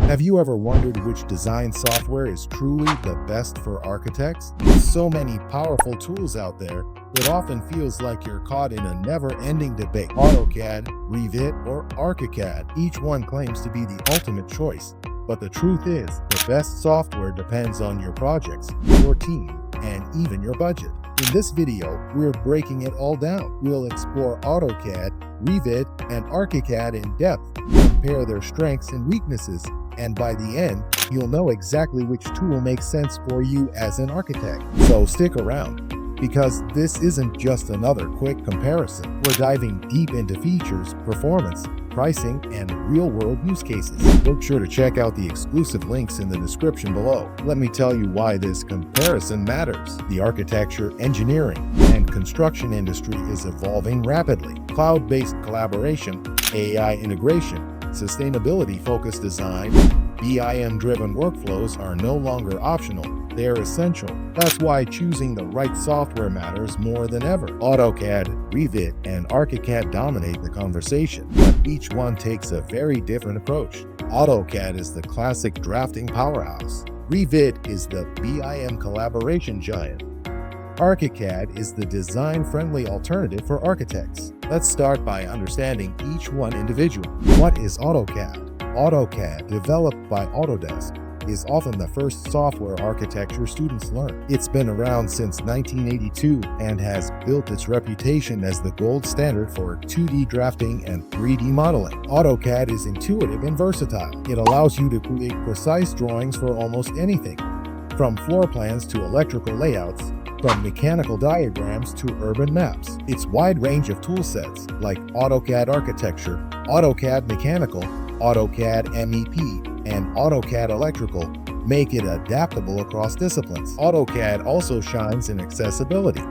Have you ever wondered which design software is truly the best for architects? With so many powerful tools out there, it often feels like you're caught in a never-ending debate. AutoCAD, Revit, or ArchiCAD. Each one claims to be the ultimate choice. But the truth is, the best software depends on your projects, your team, and even your budget. In this video, we're breaking it all down. We'll explore AutoCAD, Revit, and ArchiCAD in depth, compare their strengths and weaknesses, and by the end, you'll know exactly which tool makes sense for you as an architect. So stick around, because this isn't just another quick comparison. We're diving deep into features, performance, pricing, and real-world use cases. Make sure to check out the exclusive links in the description below. Let me tell you why this comparison matters. The architecture, engineering, and construction industry is evolving rapidly. Cloud-based collaboration, AI integration, sustainability-focused design, BIM-driven workflows are no longer optional. They are essential. That's why choosing the right software matters more than ever. AutoCAD, Revit, and ArchiCAD dominate the conversation, but each one takes a very different approach. AutoCAD is the classic drafting powerhouse. Revit is the BIM collaboration giant. ArchiCAD is the design-friendly alternative for architects. Let's start by understanding each one individually. What is AutoCAD? AutoCAD, developed by Autodesk, is often the first software architecture students learn. It's been around since 1982 and has built its reputation as the gold standard for 2D drafting and 3D modeling. AutoCAD is intuitive and versatile. It allows you to create precise drawings for almost anything, from floor plans to electrical layouts, from mechanical diagrams to urban maps. Its wide range of toolsets like AutoCAD Architecture, AutoCAD Mechanical, AutoCAD MEP, and AutoCAD Electrical make it adaptable across disciplines. AutoCAD also shines in accessibility.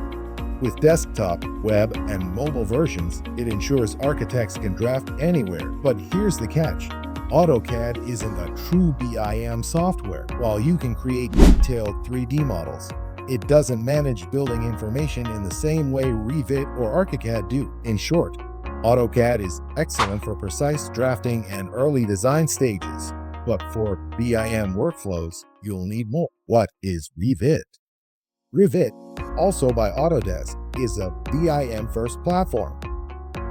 With desktop, web, and mobile versions, it ensures architects can draft anywhere. But here's the catch. AutoCAD isn't a true BIM software. While you can create detailed 3D models, it doesn't manage building information in the same way Revit or ArchiCAD do. In short, AutoCAD is excellent for precise drafting and early design stages, but for BIM workflows, you'll need more. What is Revit? Revit, also by Autodesk, is a BIM-first platform.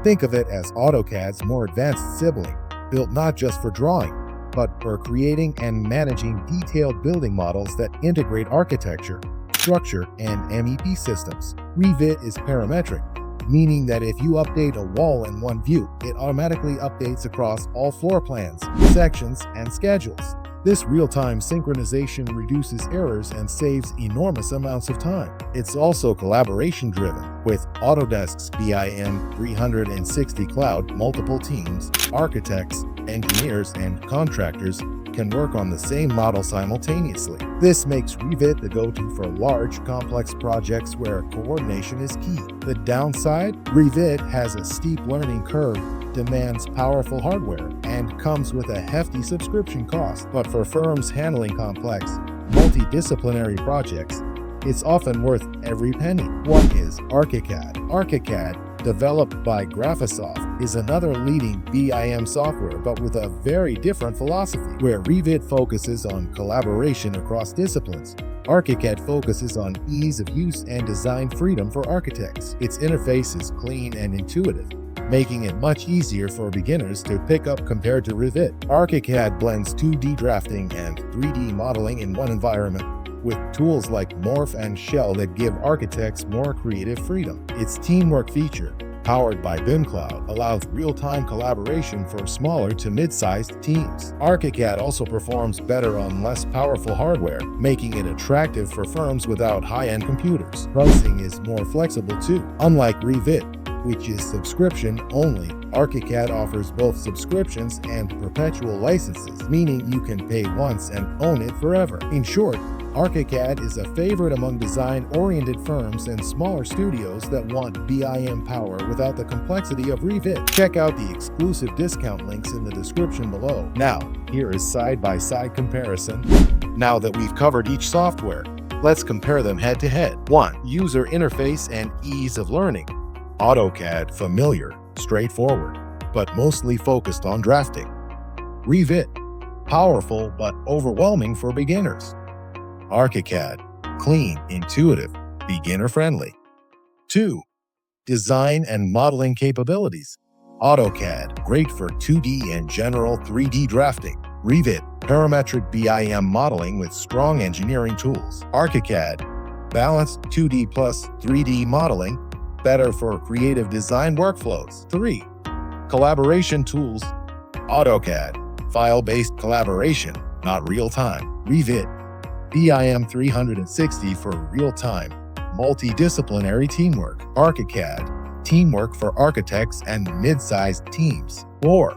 Think of it as AutoCAD's more advanced sibling, built not just for drawing, but for creating and managing detailed building models that integrate architecture, structure, and MEP systems. Revit is parametric, meaning that if you update a wall in one view, it automatically updates across all floor plans, sections, and schedules. This real-time synchronization reduces errors and saves enormous amounts of time. It's also collaboration-driven. With Autodesk's BIM 360 Cloud, multiple teams, architects, engineers, and contractors can work on the same model simultaneously. This makes Revit the go-to for large, complex projects where coordination is key. The downside? Revit has a steep learning curve, demands powerful hardware, and comes with a hefty subscription cost. But for firms handling complex, multidisciplinary projects, it's often worth every penny. What is ArchiCAD? ArchiCAD, developed by Graphisoft, is another leading BIM software, but with a very different philosophy. Where Revit focuses on collaboration across disciplines, ArchiCAD focuses on ease of use and design freedom for architects. Its interface is clean and intuitive, making it much easier for beginners to pick up compared to Revit. ArchiCAD blends 2D drafting and 3D modeling in one environment, with tools like Morph and Shell that give architects more creative freedom. Its teamwork feature, powered by BIM Cloud, allows real-time collaboration for smaller to mid-sized teams. ArchiCAD also performs better on less powerful hardware, making it attractive for firms without high-end computers. Pricing is more flexible too. Unlike Revit, which is subscription only, ArchiCAD offers both subscriptions and perpetual licenses, meaning you can pay once and own it forever. In short, ArchiCAD is a favorite among design-oriented firms and smaller studios that want BIM power without the complexity of Revit. Check out the exclusive discount links in the description below. Now, here is side-by-side comparison. Now that we've covered each software, let's compare them head-to-head. 1. User interface and ease of learning. AutoCAD, familiar, straightforward, but mostly focused on drafting. Revit, powerful but overwhelming for beginners. ArchiCAD, clean, intuitive, beginner-friendly. 2. Design and modeling capabilities. AutoCAD, great for 2D and general 3D drafting. Revit, parametric BIM modeling with strong engineering tools. ArchiCAD, balanced 2D plus 3D modeling, better for creative design workflows. 3. Collaboration tools. AutoCAD, file-based collaboration, not real-time. Revit, BIM 360 for real-time, multidisciplinary teamwork. ArchiCAD, teamwork for architects and mid-sized teams. 4.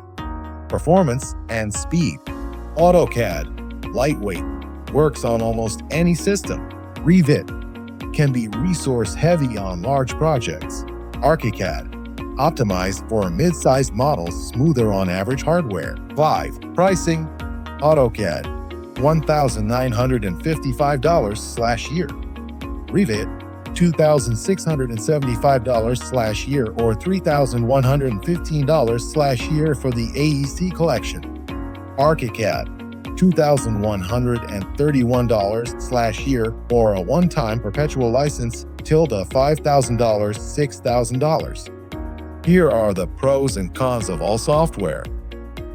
Performance and speed. AutoCAD, lightweight, works on almost any system. Revit, can be resource-heavy on large projects. ArchiCAD, optimized for mid-sized models, smoother on average hardware. 5. Pricing. AutoCAD, $1,955/year. Revit, $2,675/year or $3,115/year for the AEC collection. ArchiCAD, $2,131/year or a one-time perpetual license $5,000, $6,000. Here are the pros and cons of all software.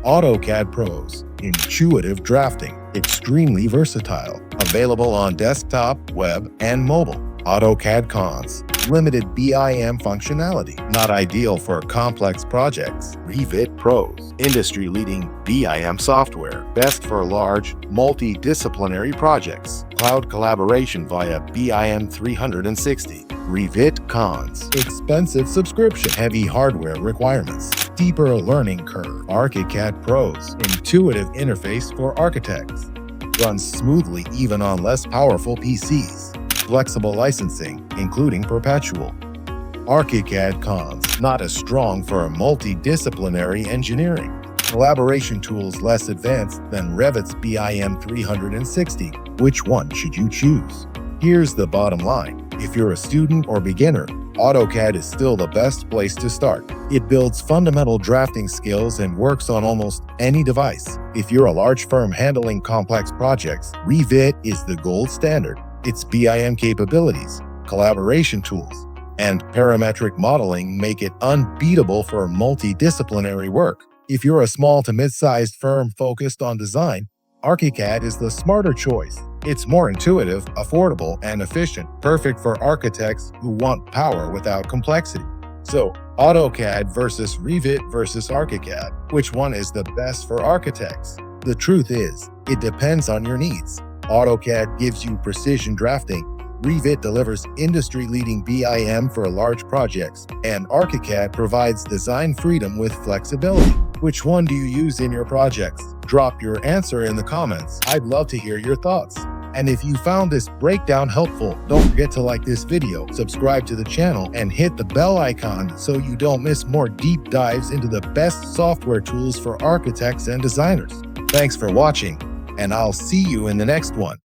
AutoCAD Pros, intuitive drafting, extremely versatile, available on desktop, web, and mobile. AutoCAD Cons, limited BIM functionality, not ideal for complex projects. Revit Pros, industry-leading BIM software, best for large, multidisciplinary projects. Cloud collaboration via BIM 360. Revit Cons, expensive subscription, heavy hardware requirements, steeper learning curve. ArchiCAD Pros, intuitive interface for architects, runs smoothly even on less powerful PCs. Flexible licensing, including perpetual. ArchiCAD Cons, not as strong for multidisciplinary engineering. Collaboration tools less advanced than Revit's BIM 360. Which one should you choose? Here's the bottom line. If you're a student or beginner, AutoCAD is still the best place to start. It builds fundamental drafting skills and works on almost any device. If you're a large firm handling complex projects, Revit is the gold standard. Its BIM capabilities, collaboration tools, and parametric modeling make it unbeatable for multidisciplinary work. If you're a small to mid-sized firm focused on design, ArchiCAD is the smarter choice. It's more intuitive, affordable, and efficient, perfect for architects who want power without complexity. So, AutoCAD versus Revit versus ArchiCAD. Which one is the best for architects? The truth is, it depends on your needs. AutoCAD gives you precision drafting, Revit delivers industry-leading BIM for large projects, and ArchiCAD provides design freedom with flexibility. Which one do you use in your projects? Drop your answer in the comments. I'd love to hear your thoughts. And if you found this breakdown helpful, don't forget to like this video, subscribe to the channel, and hit the bell icon so you don't miss more deep dives into the best software tools for architects and designers. Thanks for watching, and I'll see you in the next one.